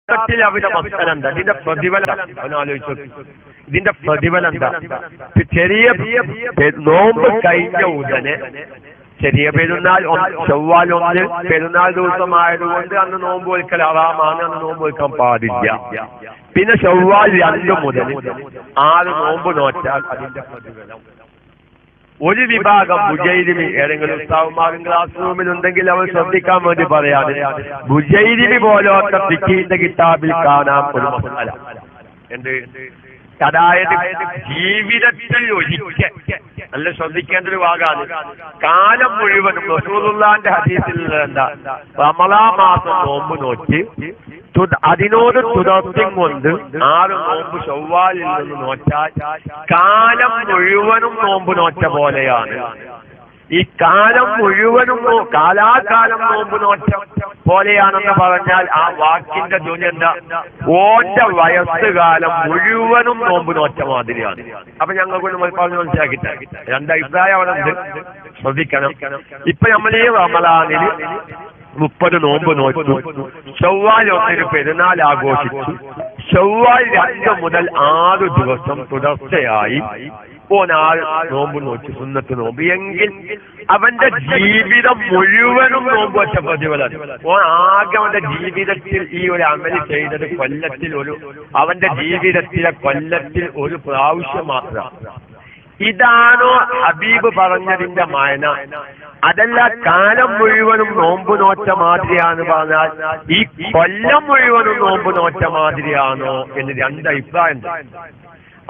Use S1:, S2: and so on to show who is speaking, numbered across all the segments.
S1: യഥാർത്ഥത്തിൽ അവരുടെ മക്കൾ എന്താ? ഇതിന്റെ പ്രതിഫലം അവനാലോചിച്ചു. ഇതിന്റെ പ്രതിഫലം എന്താ? ചെറിയ നോമ്പ് കഴിഞ്ഞ ഉടനെ ചെറിയ പെരുന്നാൾ ചൊവ്വാൽ 1 പെരുന്നാൾ ദിവസമായതുകൊണ്ട് അന്ന് നോമ്പ് വെക്കൽ ഹറാമാണ്, അന്ന് നോമ്പ് വെക്കാൻ പാടില്ല. പിന്നെ ചൊവ്വാൽ 2 മുതൽ 6 നോമ്പ് നോറ്റാൽ അതിന്റെ പ്രതിഫലം. ഒരു വിഭാഗം ബുജൈരിമി ഏതെങ്കിലും ഉസ്താദുമാരും ക്ലാസ് റൂമിലുണ്ടെങ്കിൽ അവർ ശ്രദ്ധിക്കാൻ വേണ്ടി പറയാണ്, ബുജൈരിമി പോലത്തെ ഫിഖിന്റെ കിതാബിൽ കാണാം ഒരു മസാല. എന്ത്? അതായത് ജീവിതത്തിൽ ഒരിക്കൽ നല്ല ശ്രദ്ധിക്കേണ്ട ഒരു ഭാഗമാണ്. കാലം മുഴുവനും റസൂലുള്ളാഹിന്റെ ഹദീസിൽ എന്താ? റമളാൻ മാസം നോമ്പ് നോക്കി അതിനോട് തുടർച്ചയും കൊണ്ട് 6 നോമ്പ് ചൊവ്വാലിൽ നിന്ന് നോറ്റാൽ കാലം മുഴുവനും നോമ്പ് നോറ്റ പോലെയാണ്. ഈ കാലം മുഴുവനും കാലാകാലം നോമ്പ് നോറ്റ പോലെയാണെന്ന് പറഞ്ഞാൽ ആ വാക്കിന്റെ ധ്വനി എന്താ? ഓന്റെ വയസ്സുകാലം മുഴുവനും നോമ്പ് നോറ്റ മാതിരിയാണ്. അപ്പൊ ഞങ്ങൾക്ക് പറഞ്ഞ് മനസ്സിലാക്കിയിട്ട് 2 അഭിപ്രായം അവിടെ ഉണ്ട്, ശ്രദ്ധിക്കണം. ഇപ്പൊ നമ്മൾ ഈ റമളാനിൽ 30 നോമ്പ് നോറ്റു, ചൊവ്വാൽ 1 പെരുന്നാൾ ആഘോഷിച്ചു, ചൊവ്വാൽ 2 മുതൽ 6 ദിവസം തുടർച്ചയായി ഓനാൾ നോമ്പ് നോക്കി സുന്നത്ത് നോമ്പ് എങ്കിൽ അവന്റെ ജീവിതം മുഴുവനും നോമ്പ് വെച്ച പ്രതിഫലം. ഓൻ ആകെ അവന്റെ ജീവിതത്തിൽ ഈ ഒരു അമല് ചെയ്തത് അവന്റെ ജീവിതത്തിലെ കൊല്ലത്തിൽ ഒരു പ്രാവശ്യം മാത്രം. ഇതാണോ ഹബീബ് പറഞ്ഞതിന്റെ മായന? അതല്ല കാലം മുഴുവനും നോമ്പ് നോറ്റ മാതിരിയാന്ന് പറഞ്ഞാൽ ഈ കൊല്ലം മുഴുവനും നോമ്പ് നോറ്റ മാതിരിയാണോ എന്ന് 2 അഭിപ്രായം.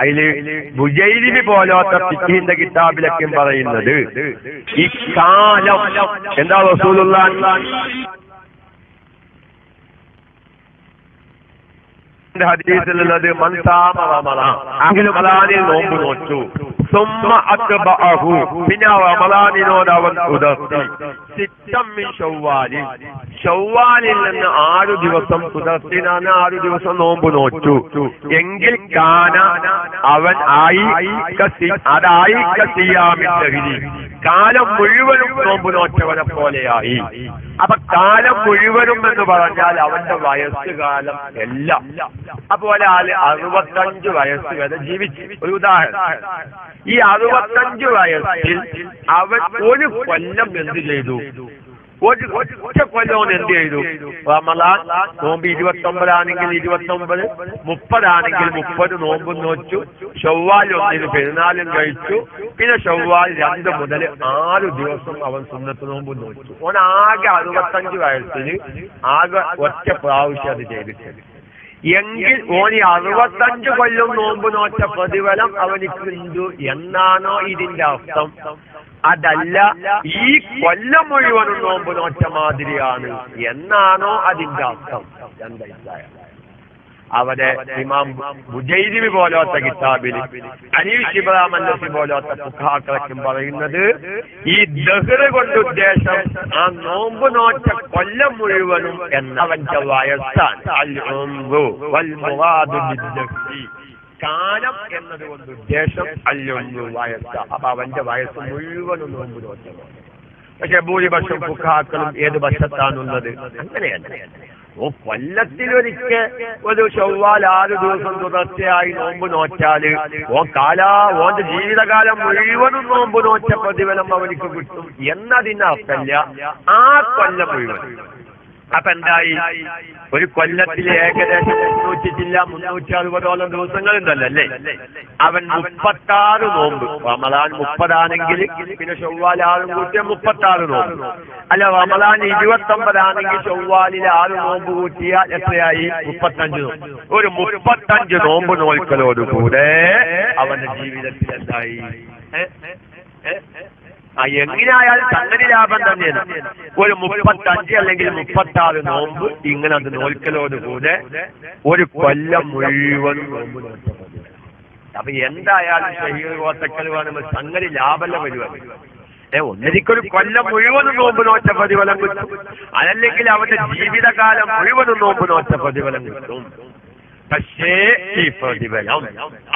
S1: അതില് ബുജൈരിമി പോലത്തെ ഫിഖിന്റെ കിതാബിലൊക്കെ പറയുന്നത് ഈ കാലം എന്താ? റസൂലുള്ളാഹി ഹദീസിലുള്ളത് മൻ സാമ റമളാനിൽ നോമ്പ് നോറ്റു സുമ്മ അത്ബഅഹു പിന്നെ റമളാനിനോട് അവൻ തുടർത്തി സിത്തം മിൻ ശവ്വാലിൽ ചൊവ്വാലിൽ നിന്ന് 6 ദിവസം തുടർത്തിനാണ് 6 ദിവസം നോമ്പ് നോറ്റു എങ്കിൽ കാന അവൻ കാലം മുഴുവനും നോമ്പ് നോറ്റവനെ പോലെയായി. അപ്പൊ കാലം മുഴുവനും എന്ന് പറഞ്ഞാൽ അവന്റെ വയസ്സുകാലം എല്ലാം. അതുപോലെ 65 വയസ്സ് വരെ ജീവിച്ചു. ഒരു ഉദാഹരണം, ഈ 65 വയസ്സിൽ അവൻ ഒരു കൊല്ലം എന്ത് ചെയ്തു? ഒറ്റ കൊല്ലം എന്ത് ചെയ്തു? റമളാൻ നോമ്പ് 29 ആണെങ്കിൽ 29, 30 ആണെങ്കിൽ 30 നോമ്പ് നോച്ചു, ചൊവ്വാൽ 1 പെരുന്നാളും കഴിച്ചു, പിന്നെ ചൊവ്വാൽ 2 മുതൽ 6 ദിവസം അവൻ സുന്നത്ത് നോമ്പ് നോച്ചു. ഓൻ ആകെ 65 വയസ്സിൽ ആകെ ഒറ്റ പ്രാവശ്യം അത് ചെയ്തിട്ടുണ്ട്. എങ്കിൽ ഓന് 65 കൊല്ലം നോമ്പ് നോറ്റ പ്രതിഫലം അവനിക്ക് ഉണ്ട് എന്നാണോ ഇതിന്റെ അർത്ഥം? അതല്ല, ഈ കൊല്ലം മുഴുവനും നോമ്പ് നോറ്റ മാതിരിയാണ് എന്നാണോ അതിന്റെ അർത്ഥം? 2 അഭിപ്രായം. അവിടെ ഇമാം ബുജൈരിമി പോലത്തെ കിതാബിൽ അനീഷ് ഇബ്രാഹിം അല്ലസി പോലത്തെ ഫുഖഹാക്കളൊക്കെ പറയുന്നത് ഈ ദഹ്ർ കൊണ്ട് ഉദ്ദേശം ആ നോമ്പ് നോറ്റ കൊല്ലം മുഴുവനും എന്നവന്റെ വയസ്സാണ്. കാലം എന്നതുകൊണ്ട് ഉദ്ദേശം അല്ലൊന്നു വയസ്സ. അപ്പൊ അവന്റെ വയസ്സ് മുഴുവനും നോമ്പ് നോറ്റതാണ്. പക്ഷെ ഭൂരിപക്ഷം ഫുഖഹാക്കളും ഏത് വശത്താണുള്ളത്? അങ്ങനെയല്ല. കൊല്ലത്തിലൊരിക്കൽ ഒരു ചൊവ്വാൽ 6 ദിവസം തുടർച്ചയായി നോമ്പ് നോറ്റാല് ഓന്റെ ജീവിതകാലം മുഴുവനും നോമ്പ് നോറ്റ പ്രതിഫലം അവനിക്ക് കിട്ടും എന്നതിനർത്ഥമില്ല ആ കൊല്ലം മുഴുവൻ. അപ്പൊ എന്തായി? ഒരു കൊല്ലത്തിലെ ഏകദേശം 360 ദിവസങ്ങളുണ്ടല്ലേ? അവൻ 36 നോമ്പ്, റമളാൻ 30 ആണെങ്കിൽ പിന്നെ ചൊവ്വാൽ 6 കൂട്ടിയ 36 നോമ്പ്. അല്ല, റമളാൻ 29 ആണെങ്കിൽ ചൊവ്വാലിൽ 6 നോമ്പ് കൂട്ടിയാൽ എത്രയായി? 35 നോമ്പ്. ഒരു 35 നോമ്പ് നോൽക്കലോടുകൂടെ അവന്റെ ജീവിതത്തിൽ എന്തായി? എങ്ങനെയായാലും സംഗതി ലാഭം തന്നെയാണ്. ഒരു 35 അല്ലെങ്കിൽ 36 നോമ്പ് ഇങ്ങനെ അത് നോൽക്കലോടുകൂടെ ഒരു കൊല്ലം മുഴുവൻ നോമ്പ് നോക്കുന്നത്. അപ്പൊ എന്തായാലും ശരീര കോത്തക്കൽ വേണമെങ്കിൽ സംഗതി ലാഭമല്ല വരുവാണ്. ഒന്നിരിക്കൊരു കൊല്ലം മുഴുവനും നോമ്പ് നോറ്റ പ്രതിഫലം കിട്ടും. അതല്ലെങ്കിൽ അവന്റെ ജീവിതകാലം മുഴുവനും നോമ്പ് നോറ്റ പ്രതിഫലം കിട്ടും. പക്ഷേ ഈ പ്രതിഫലം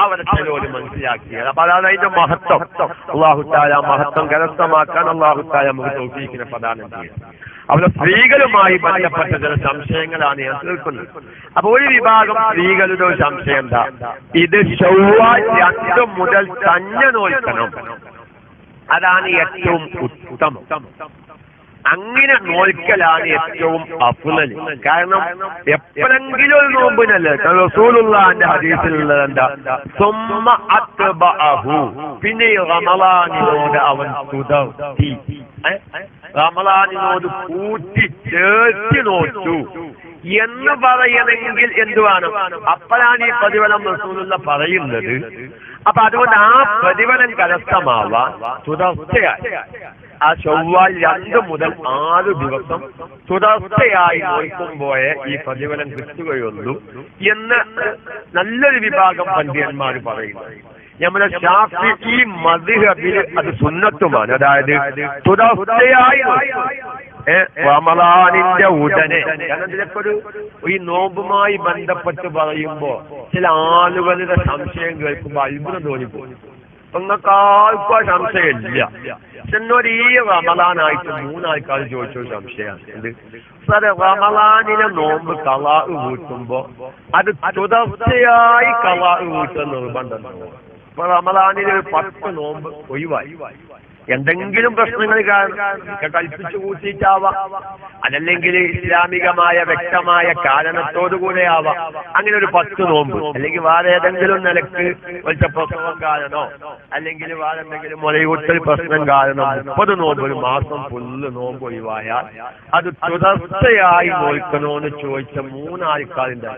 S1: അവരെ ചിലര് മനസ്സിലാക്കിയത്. അപ്പൊ അതാണ് അതിന്റെ മഹത്വം. അല്ലാഹു തആല മഹത്വം കരസ്ഥമാക്കാൻ അല്ലാഹു തആല നമുക്ക് തൗഫീഖിനെ പ്രദാനം ചെയ്യും. അവിടെ സ്ത്രീകളുമായി ബന്ധപ്പെട്ട ചില സംശയങ്ങളാണ് ഞാൻ തീർക്കുന്നത്. അപ്പൊ ഒരു വിഭാഗം സ്ത്രീകളുടെ ഒരു സംശയം എന്താ, ഇത് ശവ്വാൽ 2 മുതൽ തന്നെ നോൽക്കണം, അതാണ് ഏറ്റവും ഉത്തമം, അങ്ങനെ നോൽക്കലാണ് ഏറ്റവും അഫ്ളൽ. കാരണം എപ്പോഴെങ്കിലും ഒരു നോമ്പിനല്ലേ റസൂലുള്ളാഹിന്റെ ഹദീസിലുള്ളത് എന്താ, സുമ്മ അത്ബഅഹു, പിന്നെ റമളാനിനോട് അവൻ തുടർത്തി, റമളാനിനോട് കൂട്ടി ചേർത്തി നോറ്റു എന്ന് പറയണമെങ്കിൽ എന്തുവാണ്, അപ്പോഴാണ് ഈ പ്രതിഫലം റസൂലുള്ള പറയുന്നത്. അപ്പൊ അതുകൊണ്ട് ആ പ്രതിഫലം കരസ്ഥമാവാൻ തുടർച്ചയായി ആ ശവ്വാൽ 2 മുതൽ 6 ദിവസം തുടർച്ചയായി നോക്കുമ്പോഴേ ഈ പ്രതിഫലം കിട്ടുകയുള്ളൂ എന്ന് നല്ലൊരു വിഭാഗം പണ്ഡിതന്മാർ പറയുന്നു. നമ്മുടെ ശാഫിഈ മദ്ഹബിൽ അത് സുന്നത്തുമാണ്. അതായത് തുടർച്ചയായി റമളാനിന്റെ ഉടനെ. കാരണം ഇതിലൊക്കെ ഈ നോമ്പുമായി ബന്ധപ്പെട്ട് പറയുമ്പോ ചില ആളുകളുടെ സംശയം കേൾക്കുമ്പോൾ അത്ഭുതം തോന്നിപ്പോയി. ഒന്നൊക്കാർക്കും ആ സംശയമില്ല. എന്നോട് ഈ റമളാനായിട്ട് 3 ആൾക്കാർ ചോദിച്ചൊരു സംശയമാണ്. എന്ത് സാറെ, റമളാനിലെ നോമ്പ് ഖളാ വീട്ടുമ്പോ അത് തുടർച്ചയായി ഖളാ വീട്ടുന്ന നിർബന്ധമുണ്ടോ? ഇപ്പൊ റമളാനിലെ 10 നോമ്പ് ഒഴിവായി, എന്തെങ്കിലും പ്രശ്നങ്ങൾ കൽപ്പിച്ചു കൂട്ടിയിട്ടാവാം, അതല്ലെങ്കിൽ ഇസ്ലാമികമായ വ്യക്തമായ കാരണത്തോടുകൂടെ ആവാം. അങ്ങനെ ഒരു 10 നോമ്പ്, അല്ലെങ്കിൽ വേറെ ഏതെങ്കിലും നിലക്ക് ഒറ്റ പ്രസവം കാരണോ അല്ലെങ്കിൽ വേറെ എന്തെങ്കിലും മുലയൂട്ടൽ പ്രശ്നം കാരണം 30 നോമ്പ്, ഒരു മാസം ഫുള്ള് നോമ്പ് ഒഴിവായാൽ അത് തുടർച്ചയായി നോക്കണോന്ന് ചോദിച്ച 3 ആൾക്കാരുണ്ട്.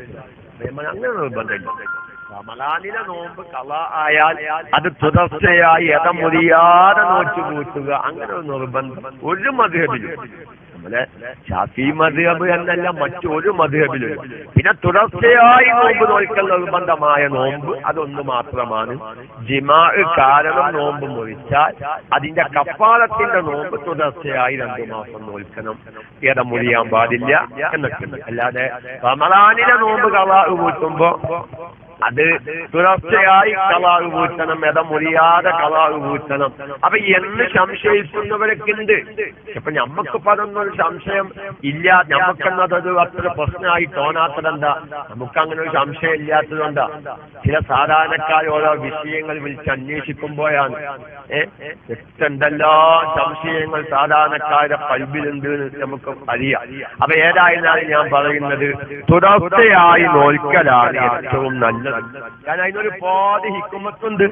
S1: അങ്ങനെ നിർബന്ധമില്ല. റമളാനിലെ നോമ്പ് ഖളാ ആയാൽ അത് തുടർച്ചയായി ഇടമുറിയാതെ നോച്ചു കൂട്ടുക, അങ്ങനെ ഒരു നിർബന്ധം ഒരു മദ്ഹബിലും, നമ്മളെ ശാഫിഈ മദ്ഹബ് എന്നല്ല മറ്റൊരു മദ്ഹബിലും. പിന്നെ തുടർച്ചയായി നോമ്പ് നോൽക്കൽ നിർബന്ധമായ നോമ്പ് അതൊന്ന് മാത്രമാണ്. ജിമാഅ് കാരണം നോമ്പ് മുറിച്ചാൽ അതിന്റെ കഫാറത്തിന്റെ നോമ്പ് തുടർച്ചയായി 2 മാസം നോൽക്കണം, ഇടമുറിയാൻ പാടില്ല എന്നൊക്കെ. അല്ലാതെ റമളാനിലെ നോമ്പ് ഖളാ വീട്ടുമ്പോ അത് തുടർച്ചയായി ഖളാ വീട്ടണം, ഇടമുറിയാതെ ഖളാ വീട്ടണം. അപ്പൊ എന്ന് സംശയിക്കുന്നവരൊക്കെ ഉണ്ട്. ഇപ്പൊ ഞമ്മക്കിപ്പോ അതൊന്നൊരു സംശയം ഇല്ല, ഞമ്മക്കെന്നതൊരു അത്ര പ്രശ്നമായി തോന്നാത്തതെന്താ, നമുക്ക് അങ്ങനെ ഒരു സംശയം ഇല്ലാത്തതുകൊണ്ടാ. ചില സാധാരണക്കാർ ഓരോ വിഷയങ്ങൾ വിളിച്ച് അന്വേഷിക്കുമ്പോഴാണ് എന്തെല്ലാം സംശയങ്ങൾ സാധാരണക്കാരുടെ കൽബിലുണ്ട് നമുക്ക് അറിയാം. അപ്പൊ ഏതായിരുന്നാലും ഞാൻ പറയുന്നത് തുടർച്ചയായി നോൽക്കലാണ് ഏറ്റവും നല്ലത്. കാരണം അതിനൊരു പാതി ഹിക്കുമത്തുണ്ട്.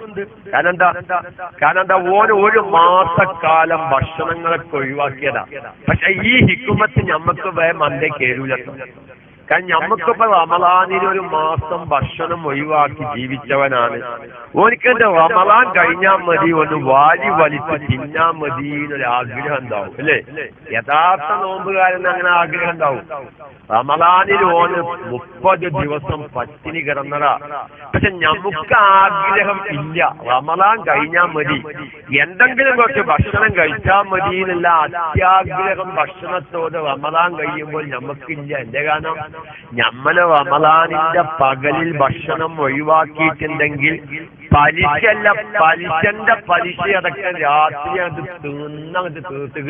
S1: കാരണം എന്താ ഓന് 1 മാസക്കാലം ഭക്ഷണങ്ങളൊക്കെ ഒഴിവാക്കിയതാ. പക്ഷെ ഈ ഹിക്കുമത്ത് ഞമ്മക്ക് മന്ദേ കേരൂല. കാരണം ഞമ്മക്കിപ്പോ റമളാനിൽ 1 മാസം ഭക്ഷണം ഒഴിവാക്കി ജീവിച്ചവനാണ്. ഓനിക്കെന്റെ റമളാൻ കഴിഞ്ഞാൽ മതി, ഒന്ന് വാരി വലിച്ച് തിന്നാൻ മതി എന്നൊരു ആഗ്രഹം ഉണ്ടാവും, അല്ലേ? യഥാർത്ഥ നോമ്പുകാരന് അങ്ങനെ ആഗ്രഹം ഉണ്ടാവും. റമളാനിൽ ഓന് 30 ദിവസം പട്ടിണി കിടന്നതാ. പക്ഷെ നമുക്ക് ആഗ്രഹം ഇല്ല, റമളാൻ കഴിഞ്ഞാൽ മതി, എന്തെങ്കിലും കുറച്ച് ഭക്ഷണം കഴിച്ചാൽ മതി എന്നുള്ള അത്യാഗ്രഹം ഭക്ഷണത്തോട് റമളാൻ കഴിയുമ്പോൾ നമുക്കില്ല. എന്റെ കാരണം നമ്മള് റമളാനിന്റെ പകലിൽ ഭക്ഷണം ഒഴിവാക്കിയിട്ടുണ്ടെങ്കിൽ പലിശല്ല, പലിശന്റെ പലിശ അടക്കം രാത്രി അത് തീർത്തുക.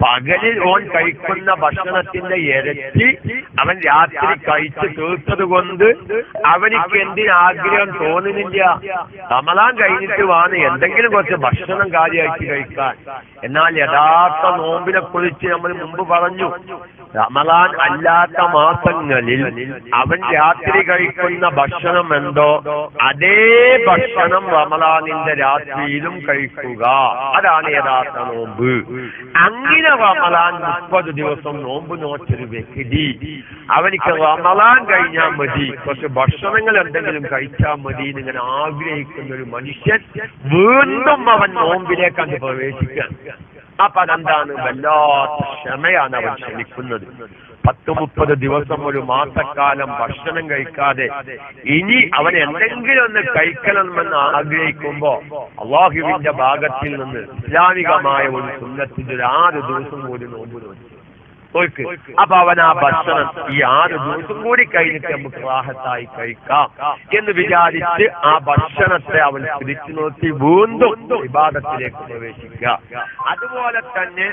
S1: പകലിൽ ഓൻ കഴിക്കുന്ന ഭക്ഷണത്തിന്റെ ഇരട്ടി അവൻ രാത്രി കഴിച്ച് തീർത്തത് കൊണ്ട് അവനിക്ക് എന്തിനാഗ്രഹം തോന്നുന്നില്ല. റമളാൻ കഴിഞ്ഞിട്ട് വേണം എന്തെങ്കിലും കുറച്ച് ഭക്ഷണം കാര്യമായിട്ട് കഴിക്കാൻ. എന്നാൽ യഥാർത്ഥ നോമ്പിനെ കുറിച്ച് നമ്മൾ മുമ്പ് പറഞ്ഞു, റമളാൻ അല്ലാത്ത മാസങ്ങളിൽ അവൻ രാത്രി കഴിക്കുന്ന ഭക്ഷണം എന്തോ അതേ ഭക്ഷണം റമളാനിന്റെ രാത്രിയിലും കഴിക്കുക, അതാണ് യഥാർത്ഥ നോമ്പ്. അങ്ങനെ റമളാൻ 30 ദിവസം നോമ്പ് നോറ്റൊരു വ്യക്തി അവനിക്ക് റമളാൻ കഴിഞ്ഞാൽ മതി, കുറച്ച് ഭക്ഷണങ്ങൾ എന്തെങ്കിലും കഴിച്ചാൽ മതി എന്നിങ്ങനെ ആഗ്രഹിക്കുന്ന ഒരു മനുഷ്യൻ വീണ്ടും അവൻ നോമ്പിലേക്ക് അങ്ങ് പ്രവേശിക്കാൻ. അപ്പൊ അതെന്താണ്, വല്ലാത്ത ക്ഷമയാണ് അവൻ ക്ഷമിക്കുന്നത്. 10-30 ദിവസം 1 മാസക്കാലം ഭക്ഷണം കഴിക്കാതെ ഇനി അവൻ എന്തെങ്കിലും ഒന്ന് കഴിക്കണമെന്ന് ആഗ്രഹിക്കുമ്പോ അല്ലാഹുവിന്റെ ഭാഗത്തിൽ നിന്ന് ഇസ്ലാമികമായ ഒരു സുന്നത്തിന്റെ 6 ദിവസം കൂടി നോമ്പ് നോക്കി. നോക്ക്. അപ്പൊ അവൻ ആ ഭക്ഷണം ഈ 6 ദിവസം കൂടി കഴിഞ്ഞിട്ട് നമുക്ക് റാഹത്തായി കഴിക്കാം എന്ന് വിചാരിച്ച് ആ ഭക്ഷണത്തെ അവൻ തിരിച്ചു നോക്കി വീണ്ടും ഇബാദത്തിലേക്ക് പ്രവേശിക്കുക. അതുപോലെ തന്നെ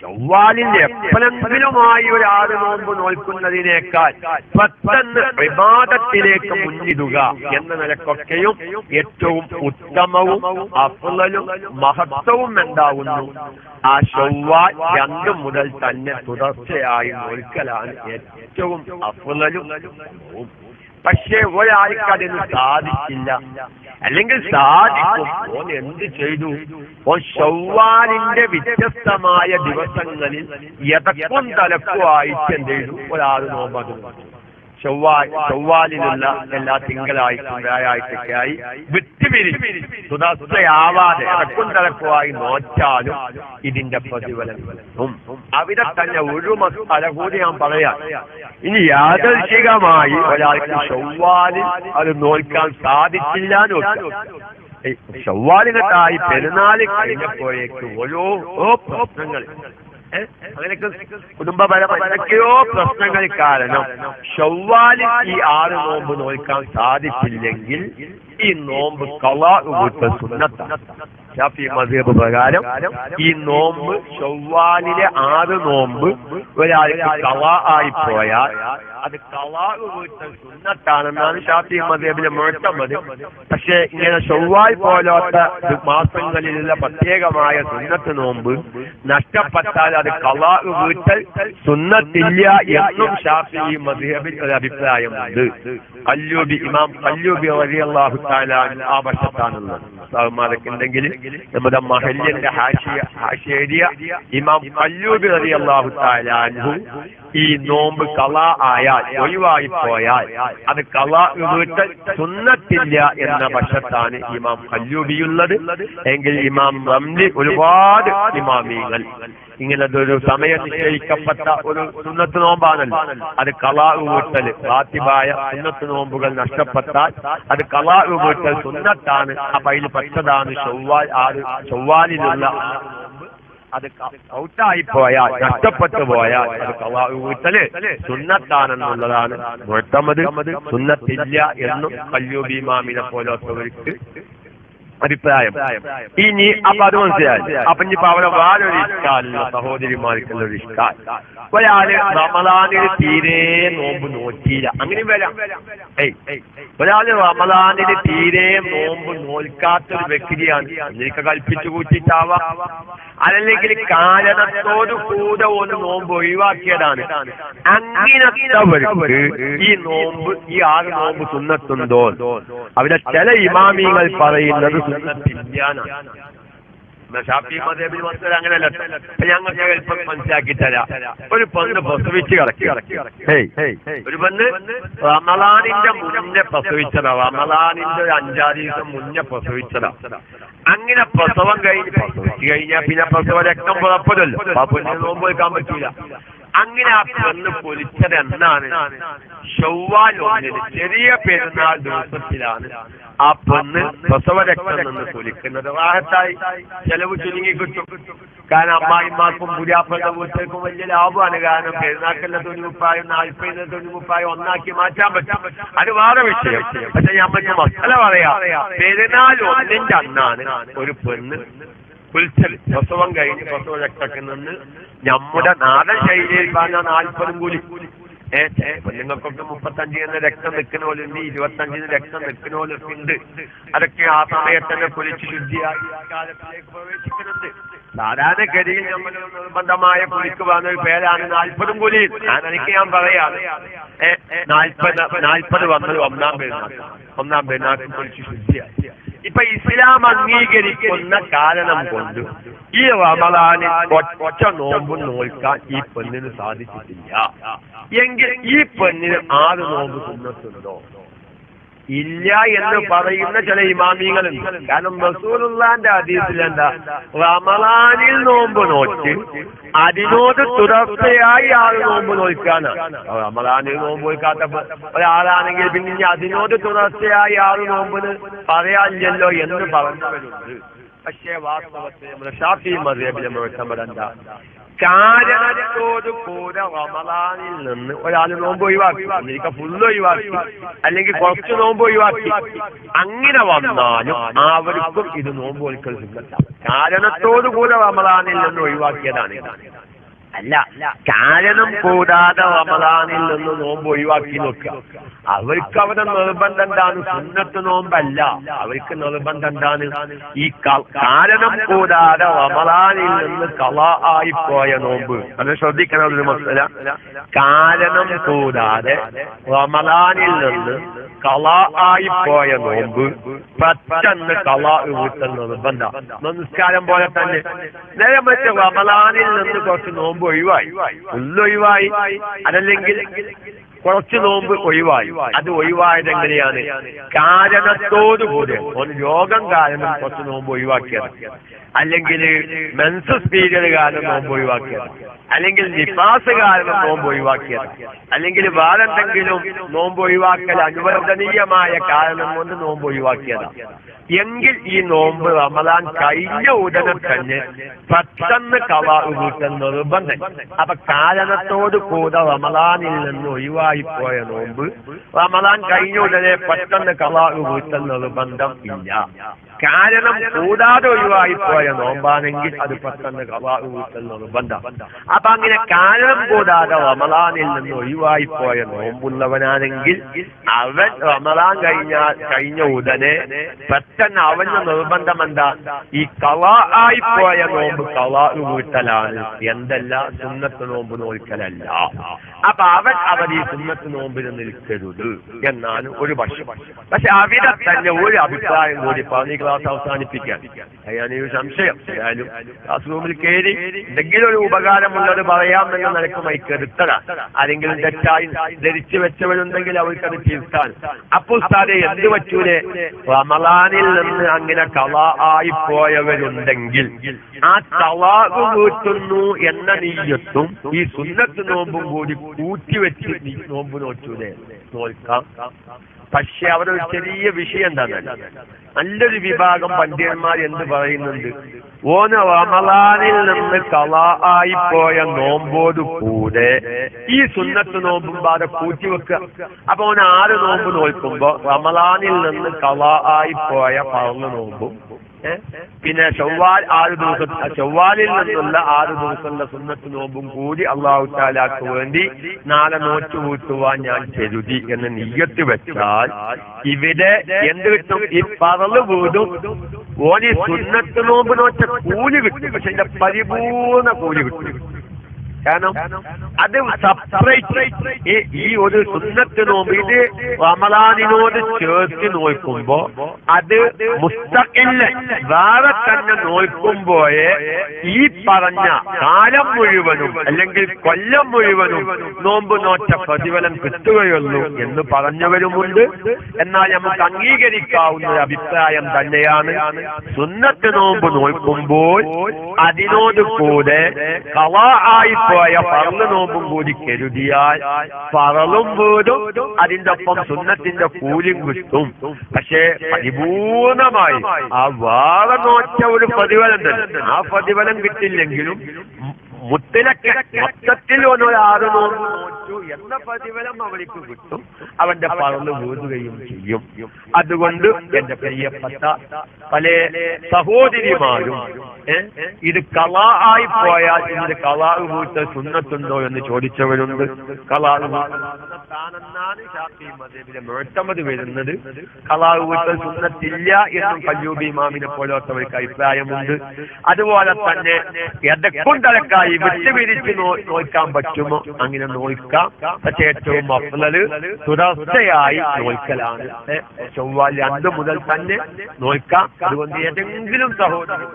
S1: ചൊവ്വാലിന്റെ എപ്പോഴെങ്കിലുമായി ഒരു 6 നോമ്പ് നോൽക്കുന്നതിനേക്കാൾ പെട്ടെന്ന് വിവാദത്തിലേക്ക് മുന്നിടുക എന്ന നിലക്കൊക്കെയും ഏറ്റവും ഉത്തമവും അഫ്ളലും മഹത്വവും എന്താവുന്നു? ആ ചൊവ്വാൽ 2 മുതൽ തന്നെ തുടർച്ചയായി നോൽക്കലാണ് ഏറ്റവും അഫ്ളലും. പക്ഷെ ഒരാൾക്ക് അതിന് സാധിക്കില്ല, അല്ലെങ്കിൽ സാധിക്കും. ഓൻ എന്ത് ചെയ്തു? ഓൻ ചൊവ്വാലിന്റെ വ്യത്യസ്തമായ ദിവസങ്ങളിൽ യതക്കും തലക്കുമായിട്ട് എന്ത് ചെയ്തു? ഒരാൾ നോമ്പത് ചൊവ്വാലിലുള്ള എല്ലാ തിങ്കളാഴ്ച വ്യാഴാഴ്ചയ്ക്കായി വിട്ടുപിരിച്ച് തുടർച്ചയാവാതെ ഇടക്കും തലക്കുമായി നോറ്റാലും ഇതിന്റെ പ്രതിഫലം അവിടെ തന്നെ ഒരു മസാല കൂടി ഞാൻ പറയാം. ഇനി യാദൃശികമായി ഒരാൾക്ക് ചൊവ്വാലിൽ അത് നോക്കാൻ സാധിച്ചില്ല നോക്കാം. ചൊവ്വാലിനത്തായി പെരുന്നാൾ കഴിഞ്ഞപ്പോഴേക്ക് ഓരോ പ്രശ്നങ്ങൾ, അങ്ങനെയൊക്കെ കുടുംബപരമായ എന്തൊക്കെയോ പ്രശ്നങ്ങൾ കാരണം ചൊവ്വാലിൽ ഈ 6 നോമ്പ് നോക്കാൻ സാധിച്ചില്ലെങ്കിൽ ഈ നോമ്പ് ഖളാ വീട്ടൽ സുന്നത്താണ്. ശാഫി മദ്ഹബ് പ്രകാരം ഈ നോമ്പ് ചൊവ്വാലിലെ 6 നോമ്പ് ഒരാൾക്ക് ഖളാ ആയി പോയാൽ അത് ഖളാ വീട്ടൽ സുന്നത്താണെന്നാണ് ഷാഫി മദ്ഹബിലെ മുഅ്തമദ്. പക്ഷെ ഇങ്ങനെ ചൊവ്വാൽ പോലത്തെ മാസങ്ങളിലുള്ള പ്രത്യേകമായ സുന്നത്ത് നോമ്പ് നഷ്ടപ്പെട്ടാൽ അത് ഖളാ വീട്ടൽ സുന്നത്തില്ല എന്നും ഷാഫി മദ്ഹബിൽ ഒരു അഭിപ്രായമുണ്ട്. ഇമാം ഖല്ലൂബി റളിയല്ലാഹു തആല ആ വശത്താണുള്ളത്. സഹമാരൊക്കെ ഉണ്ടെങ്കിൽ നമ്മുടെ മഹല്ലിന്റെ ഹാഷിയ ഇമാം ഖല്ലൂബി റളിയല്ലാഹു തആല അൻഹു ഈ നോമ്പ് ഖളാ ആയാൽ, ഒഴിവായി പോയാൽ അത് ഖളാ വീട്ടൽ സുന്നത്തില്ല എന്ന വശത്താണ് ഇമാം ഖല്ലൂബിയുള്ളത്. എങ്കിൽ ഇമാം റംലി ഒരുപാട് ഇമാമികൾ ഇങ്ങനതൊരു സമയം നിശ്ചയിക്കപ്പെട്ട ഒരു സുന്നത്ത് നോമ്പാണല്ലോ, അത് ഖളാ വീട്ടൽ റാത്തിബായ സുന്നത്ത് നോമ്പുകൾ നഷ്ടപ്പെട്ടാൽ അത് ഖളാ വീട്ടൽ സുന്നത്താണ്. അപ്പൊ അതിൽ പെട്ടതാണ് ചൊവ്വാലിലുള്ള അത് ഔട്ടായി പോയാൽ, നഷ്ടപ്പെട്ടു പോയാൽ അത് ഖളാ വീട്ടല് സുന്നത്താണെന്നുള്ളതാണ് മുഅ്തമദ്. സുന്നത്തില്ല എന്നും ഖല്ലൂബി ഇമാമിനെ പോലത്തവർക്ക് അഭിപ്രായം. ഇനി അപ്പൊ അത് മനസ്സിലായി. അപ്പൊ ഇനിയിപ്പോ അവിടെ വേറൊരു ഇഷ്കാലില്ല, സഹോദരിമാർക്കുള്ള ഒരു ഇഷ്കാൽ. ഒരാള് റമളാനിൽ തീരെ നോമ്പ് നോക്കിയില്ല, അങ്ങനെയും വരാം. ഒരാള് റമളാനിൽ തീരെ നോമ്പ് നോൽക്കാത്തൊരു വ്യക്തിയാണ്, എനിക്ക് കൽപ്പിച്ചു കൂട്ടിട്ടാവാം, അല്ലെങ്കിൽ കാരണത്തോട് കൂടെ ഒന്ന് നോമ്പ് ഒഴിവാക്കിയതാണ്. അങ്ങനത്തവർക്ക് ഈ നോമ്പ്, ഈ 6 നോമ്പ് സുന്നത്തുണ്ടോ? അവിടെ ചില ഇമാമികൾ പറയുന്നത് സുന്നത്തില്ലാന്നാണ്. ഷാഫി മദ്ഹബിൽ വന്നത് അങ്ങനെയല്ല. ഞങ്ങൾക്ക് എളുപ്പം മനസ്സിലാക്കി തരാം. ഒരു പെണ്ണ് പ്രസവിച്ച് കിടക്കി, ഒരു പെണ്ണ് റമളാനിന്റെ മുന്നേ പ്രസവിച്ചതാ, റമളാനിന്റെ ഒരു 5-6 ദിവസം മുന്നേ പ്രസവിച്ചതാ. അങ്ങനെ പ്രസവം പ്രസവിച്ചു കഴിഞ്ഞാൽ പിന്നെ പ്രസവ രക്തം പുറപ്പെടുമല്ലോ, ആ പെണ്ണിന് നോമ്പ് വെക്കാൻ പറ്റൂല. അങ്ങനെ ആ പെണ്ണ് പൊലിച്ചത് എന്നാണ്? ചൊവ്വാൽ 1-ന് ചെറിയ പെരുന്നാൾ ദിവസത്തിലാണ് ആ പെണ്ണ് പ്രസവ രക്തം നിന്ന് പൊലിക്കുന്നത്. റാഹത്തായി ചെലവ് ചുരുങ്ങി കിട്ടും. കാരണം അമ്മായിമാർക്കും പുതിയാപ്പളുടെ വീട്ടിലേക്കും വലിയ ലാഭമാണ്. കാരണം പെരുന്നാക്കല്ല തുണിമുപ്പായും 40 തുണിമുപ്പായും ഒന്നാക്കി മാറ്റാൻ പറ്റും, അത് വേറെ വിഷയം. പക്ഷെ നമ്മൾക്ക് മക്കള പറയാം, പെരുന്നാൾ 1-ന്റെ അന്നാണ് ഒരു പെണ്ണ് കുളിച്ചൽ, പ്രസവം കഴിഞ്ഞ് പ്രസവ രക്തത്തിൽ നിന്ന് നമ്മുടെ നാടൻ ശൈലിയിൽ പറഞ്ഞ 40 കൂലി. പെണ്ണുങ്ങൾക്കൊക്കെ 35 രക്തം നിൽക്കുന്ന പോലുണ്ട്, 25 രക്തം നിൽക്കുന്ന പോലൊക്കെ ഉണ്ട്. അതൊക്കെ ആ സമയത്ത് തന്നെ കുളിച്ച് ശുദ്ധിയായി കാലത്തിലേക്ക് പ്രവേശിക്കുന്നുണ്ട്. സാധാരണഗതിയിൽ നമ്മൾ നിർബന്ധമായ കുളിക്ക് പറഞ്ഞ ഒരു പേരാണ് 40 കൂലി. എനിക്ക് ഞാൻ പറയാം, 40 വന്നത് ഒന്നാം പെരുന്നാൾ കുളിച്ച് ശുദ്ധിയായി. ഇപ്പൊ ഇസ്ലാം അംഗീകരിക്കുന്ന കാരണം കൊണ്ട് ഈ റമളാനിൽ ഒറ്റ നോമ്പ് നോൽക്കാൻ ഈ പെണ്ണിന് സാധിച്ചിട്ടില്ല എങ്കിൽ ഈ പെണ്ണിന് 6 നോമ്പ് സുന്നത്തുണ്ടോ? ഇല്ല എന്ന് പറയുന്ന ചില ഇമാമികളുണ്ട്. കാരണം റസൂലുള്ളാഹിന്റെ ഹദീസിൽ എന്താ? റമളാനിൽ നോമ്പ് നോറ്റ് അതിനോട് തുടർച്ചയായി 6 നോമ്പ് നോൽക്കാനാണ്. റമളാനിൽ നോമ്പ് നോൽക്കാത്ത ഒരാളാണെങ്കിൽ പിന്നെ അതിനോട് തുടർച്ചയായി 6 നോമ്പിന് പറയാനില്ലല്ലോ എന്ന് പറഞ്ഞവരുണ്ട്. പക്ഷേ വാസ്തവത്തിൽ നമ്മുടെ ഷാഫി മദ്ഹബിലെ മുഅ്തമദ് എന്താ? കാരണത്തോട് കൂടെ റമളാനിൽ നിന്ന് ഒരാൾ നോമ്പ് ഒഴിവാക്കി, ഒന്നിരിക്ക ഫുള്ള് ഒഴിവാക്കി, അല്ലെങ്കിൽ കുറച്ച് നോമ്പ് ഒഴിവാക്കി, അങ്ങനെ വന്നാലും അവർക്കും ഇത് നോമ്പ് ഒഴിക്കൽ സുന്നത്താണ്. കാരണത്തോടു കൂടെ റമളാനിൽ നിന്ന് ഒഴിവാക്കിയതാണ്. അല്ല, കാരണം കൂടാതെ റമളാനിൽ നിന്ന് നോമ്പ് ഒഴിവാക്കി നോക്കുക. അവർക്ക് അവരുടെ നിർബന്ധം എന്താണ്? സുന്നത്ത് നോമ്പല്ല. അവർക്ക് നിർബന്ധം എന്താണ്? ഈ കാരണം കൂടാതെ റമളാനിൽ നിന്ന് ഖളാ ആയിപ്പോയ നോമ്പ്. അത് ശ്രദ്ധിക്കണം ഒരു മസല. കാരണം കൂടാതെ റമളാനിൽ നിന്ന് ഖളാ ആയിപ്പോയ നോമ്പ് പെട്ടെന്ന് ഖളാ വീട്ടൽ നിർബന്ധം. നമസ്കാരം പോലെ തന്നെ നേരെ മറ്റേ റമളാനിൽ നിന്ന് കുറച്ച് നോമ്പ് ഒഴിവായി, ഒഴിവായി, അതല്ലെങ്കിൽ കുറച്ച് നോമ്പ് ഒഴിവായി. അത് ഒഴിവായത് എങ്ങനെയാണ്? കാരണത്തോടുകൂടി. ഒരു രോഗം കാരണം കുറച്ച് നോമ്പ് ഒഴിവാക്കിയത്, അല്ലെങ്കിൽ മെൻസസ് പീരിയഡ് കാരണം നോമ്പ് ഒഴിവാക്കിയത്, അല്ലെങ്കിൽ നിഫാസ് കാരണം നോമ്പ് ഒഴിവാക്കിയത്, അല്ലെങ്കിൽ വേറെന്തെങ്കിലും നോമ്പ് ഒഴിവാക്കൽ അനുവദനീയമായ കാരണം കൊണ്ട് നോമ്പ് ഒഴിവാക്കിയതാണ് എങ്കിൽ ഈ നോമ്പ് റമളാൻ കഴിഞ്ഞ ഉടനെ തന്നെ പെട്ടെന്ന് ഖളാ വീട്ടൽ നിർബന്ധം. അപ്പൊ കാരണത്തോട് കൂടെ റമളാനിൽ നിന്ന് ഒഴിവായിപ്പോയ നോമ്പ് റമളാൻ കഴിഞ്ഞ ഉടനെ പെട്ടെന്ന് ഖളാ വീട്ടൽ നിർബന്ധം ഇല്ല. കാരണം കൂടാതെ ഒഴിവായിപ്പോയ നോമ്പാണെങ്കിൽ അത് പെട്ടെന്ന് ഖളാ വീട്ടൽ നിർബന്ധം. അപ്പൊ അങ്ങനെ കാരണം കൂടാതെ റമളാനിൽ നിന്ന് ഒഴിവായിപ്പോയ നോമ്പുള്ളവനാണെങ്കിൽ അവൻ റമളാൻ കഴിഞ്ഞ ഉടനെ പെട്ടെന്ന് അവന് നിർബന്ധം എന്താ? ഈ ഖളാ ആയിപ്പോയ നോമ്പ് ഖളാ വീട്ടലാണ്, എന്തല്ല സുന്നത്ത് നോമ്പ് നോൽക്കലല്ല. അപ്പൊ അവൻ ഈ സുന്നത്ത് നോമ്പിന് നിൽക്കരുത് എന്നാണ് ഒരു പക്ഷം. പക്ഷെ അവിടെ തന്നെ ഒരു അഭിപ്രായം കൂടി പറഞ്ഞ് ക്ലാസ് അവസാനിപ്പിക്കാൻ. ഞാനൊരു സംശയം, ആയാലും ക്ലാസ് റൂമിൽ കയറി എന്തെങ്കിലും ഒരു ഉപകാരമുള്ളത് പറയാമെന്ന നിലക്ക് മൈക്കെടുത്തതാ. ആരെങ്കിലും തെറ്റായി ധരിച്ചു വെച്ചവരുണ്ടെങ്കിൽ അവർക്കത് തിരുത്താൻ. അപ്പോൾ ഉസ്താദേ എന്ത് പറ്റൂലേ? റമളാനിൽ നിന്ന് അങ്ങനെ ഖളാ ആയിപ്പോയവരുണ്ടെങ്കിൽ ആ ഖളാ വീട്ടുന്നു എന്ന നീയത്തും ഈ സുന്നത്ത് നോമ്പും കൂടി കൂട്ടിവെച്ച് നോമ്പ് നോറ്റൂലേ? നോൽക്കാം. പക്ഷെ അവിടെ ഒരു ചെറിയ വിഷയം എന്താണ്? നല്ലൊരു വിഭാഗം പണ്ഡിതന്മാർ എന്ത് പറയുന്നുണ്ട്? ഓന് റമളാനിൽ നിന്ന് ഖളാ ആയിപ്പോയ നോമ്പോട് കൂടെ ഈ സുന്നത്ത് നോമ്പും പാടെ കൂട്ടിവെക്കുക. അപ്പൊ ഓന് 6 നോമ്പ് നോൽക്കുമ്പോ റമളാനിൽ നിന്ന് ഖളാ ആയിപ്പോയ ഫർള് നോമ്പും പിന്നെ ചൊവ്വാലിൽ നിന്നുള്ള 6 ദിവസമുള്ള സുന്നത്ത് നോമ്പും കൂടി അല്ലാഹു തആലാക്ക് വേണ്ടി നാളെ നോറ്റ് വീട്ടുവാൻ ഞാൻ കരുതി എന്ന് നിയ്യത്ത് വെച്ചാൽ ഇവിടെ എന്ത് കിട്ടും? ഈ ഫർള് വീടും ഓന് സുന്നത്ത് നോമ്പ് നോറ്റ കൂലി കിട്ടും. പക്ഷെ ഇതിന്റെ പരിപൂർണ കൂലി കിട്ടും. കാരണം അത് സെപ്പറേറ്റ് ഈ ഒരു സുന്നത്ത് നോമ്പ് ഇത് റമളാനിനോട് ചേർത്ത് നോക്കുമ്പോ അത് മുസ്തഖില്ല വേറെ തന്നെ നോക്കുമ്പോഴേ ഈ പറഞ്ഞ കാലം മുഴുവനും അല്ലെങ്കിൽ കൊല്ലം മുഴുവനും നോമ്പ് നോറ്റ പ്രതിഫലം കിട്ടുകയുള്ളൂ എന്ന് പറഞ്ഞവരുമുണ്ട്. എന്നാൽ നമുക്ക് അംഗീകരിക്കാവുന്ന ഒരു അഭിപ്രായം തന്നെയാണ് സുന്നത്ത് നോമ്പ് നോക്കുമ്പോൾ അതിനോട് കൂടെ ഖളാ ആയിപ്പോയ ഫർള് നോമ്പും കൂടി കരുതിയാൽ ഫർളും വീടും അതിന്റെ ഒപ്പം സുന്നത്തിന്റെ കൂലിയും കിട്ടും. പക്ഷെ പരിപൂർണമായി ആ വേറെ നോറ്റ ഒരു പ്രതിഫലം തന്നെ ആ പ്രതിഫലം കിട്ടില്ലെങ്കിലും മൊത്തത്തിൽ 6 നോമ്പ് നോറ്റു എന്ന പ്രതിഫലം അവർക്ക് കിട്ടും. അവന്റെ ഫർള് വീഴുകയും ചെയ്യും. അതുകൊണ്ട് എന്റെ പ്രിയപ്പെട്ട പല സഹോദരിമാരും ഇത് ഖളാ ആയി പോയാൽ ഇതിന്റെ ഖളാ വീട്ടൽ സുന്നത്തുണ്ടോ എന്ന് ചോദിച്ചവരുണ്ട്. ഖളാ സുന്നത്താണെന്നാണ് ശാഫിഈ മദ്ഹബിലെ മുഅ്തമദ് വരുന്നത്. ഖളാ വീട്ടൽ സുന്നത്തില്ല എന്നും ഖയ്യൂബി ഇമാമിനെ പോലത്തവർക്ക് അഭിപ്രായമുണ്ട്. അതുപോലെ തന്നെ എടക്കൊണ്ടലക്കായി വിട്ടുപിരിച്ച് നോക്കാൻ പറ്റുമോ? അങ്ങനെ നോക്കാം. പക്ഷെ ഏറ്റവും അഫ്ളല് തുടർച്ചയായി നോക്കലാണ്. ചൊവ്വാൽ 2 മുതൽ തന്നെ നോക്കാം. അതുകൊണ്ട് ഏതെങ്കിലും സഹോദരി,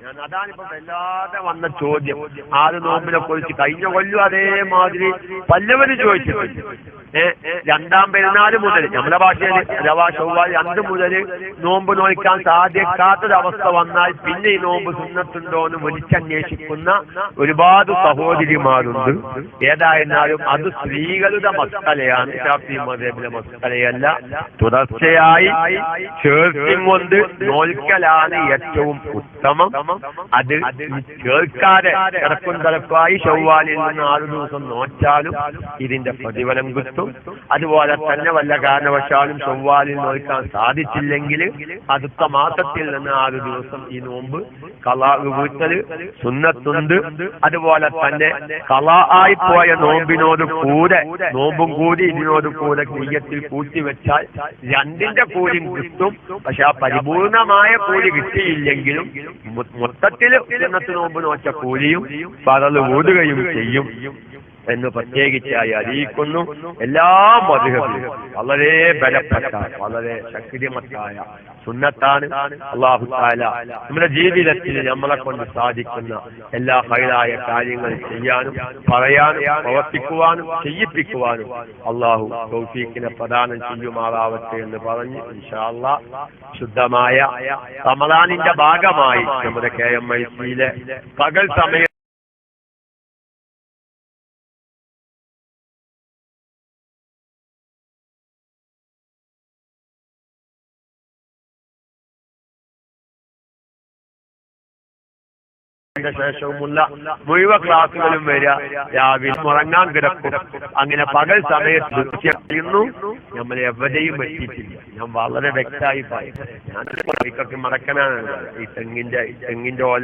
S1: ഞാൻ അതാണിപ്പോ വല്ലാതെ വന്ന ചോദ്യം, 6 നോമ്പിനെ കുറിച്ച് കഴിഞ്ഞ കൊല്ലം അതേമാതിരി പല്ലവര് ചോദിച്ചിട്ടുണ്ട്. രണ്ടാം പെരുന്നാൾ മുതൽ നമ്മുടെ ഭാഷയിൽ അഥവാ ചൊവ്വാൽ 2 മുതൽ നോമ്പ് നോക്കാൻ സാധിക്കാത്തൊരവസ്ഥ വന്നാൽ പിന്നെ ഈ നോമ്പ് സുന്നത്തുണ്ടോ എന്ന് വിളിച്ചന്വേഷിക്കുന്ന ഒരുപാട് സഹോദരിമാരുണ്ട്. ഏതായിരുന്നാലും അത് സ്ത്രീകളുടെ മസ്അലയാണ്, ശാഫിഈ മദ്ഹബിലെ മസ്അലയല്ല. തുടർച്ചയായി ചേർത്തിയും കൊണ്ട് നോൽക്കലാണ് ഏറ്റവും ഉത്തമം. അത് കേൾക്കാതെ ഇടക്കും തലക്കായി ചൊവ്വാലിൽ നിന്ന് 6 ദിവസം നോറ്റാലും ഇതിന്റെ പ്രതിഫലം കിട്ടും. അതുപോലെ തന്നെ വല്ല കാരണവശാലും ചൊവ്വാലിൽ നോക്കാൻ സാധിച്ചില്ലെങ്കിൽ അടുത്ത മാസത്തിൽ നിന്ന് 6 ദിവസം ഈ നോമ്പ് ഖളാ വീട്ടൽ സുന്നത്തുണ്ട്. അതുപോലെ തന്നെ ഖളാ ആയി പോയ നോമ്പിനോട് കൂടെ നോമ്പും കൂടി ഇതിനോട് കൂടെ നിയ്യത്തിൽ കൂട്ടിവെച്ചാൽ 2ന്റെ കൂലിയും കിട്ടും. പക്ഷെ ആ പരിപൂർണമായ കൂലി കിട്ടിയില്ലെങ്കിലും മൊത്തത്തിൽ സുന്നത്ത് നോമ്പ് നോച്ച കൂലിയും ഫറള് വീടുകയും ചെയ്യും എന്ന് പ്രത്യേകിച്ചായി അറിയിക്കുന്നു. എല്ലാ മദ്ഹബിലും വളരെ ബലപ്പെട്ട വളരെ ശക്തിമത്തായ സുന്നത്താണ്. അല്ലാഹു തആല നമ്മുടെ ജീവിതത്തിൽ നമ്മളെ കൊണ്ട് സാധിക്കുന്ന എല്ലാ ഹൈറായ കാര്യങ്ങൾ ചെയ്യാനും പറയാനും പ്രവർത്തിക്കുവാനും ചെയ്യിപ്പിക്കുവാനും അല്ലാഹു തൗഫീഖിനെ പ്രദാനം ചെയ്യുമാറാവട്ടെ എന്ന് പറഞ്ഞ് ഇൻഷാ അല്ലാഹ് ശുദ്ധമായ റമളാനിന്റെ ഭാഗമായി നമ്മുടെ KMIC-യിലെ പകൽ സമയം ശേഷവുമുള്ള മുഴുവൻ ക്ലാസുകളും വരിക. രാവിലെ ഉറങ്ങാൻ കിടക്കും. അങ്ങനെ പകൽ സമയത്ത് ചെയ്യുന്നു. നമ്മൾ എവിടെയും എത്തിയിട്ടില്ല. ഞാൻ വളരെ വ്യക്തമായി പറയും. ഞാൻ മറക്കനാണ് ഈ തെങ്ങിന്റെ ഓല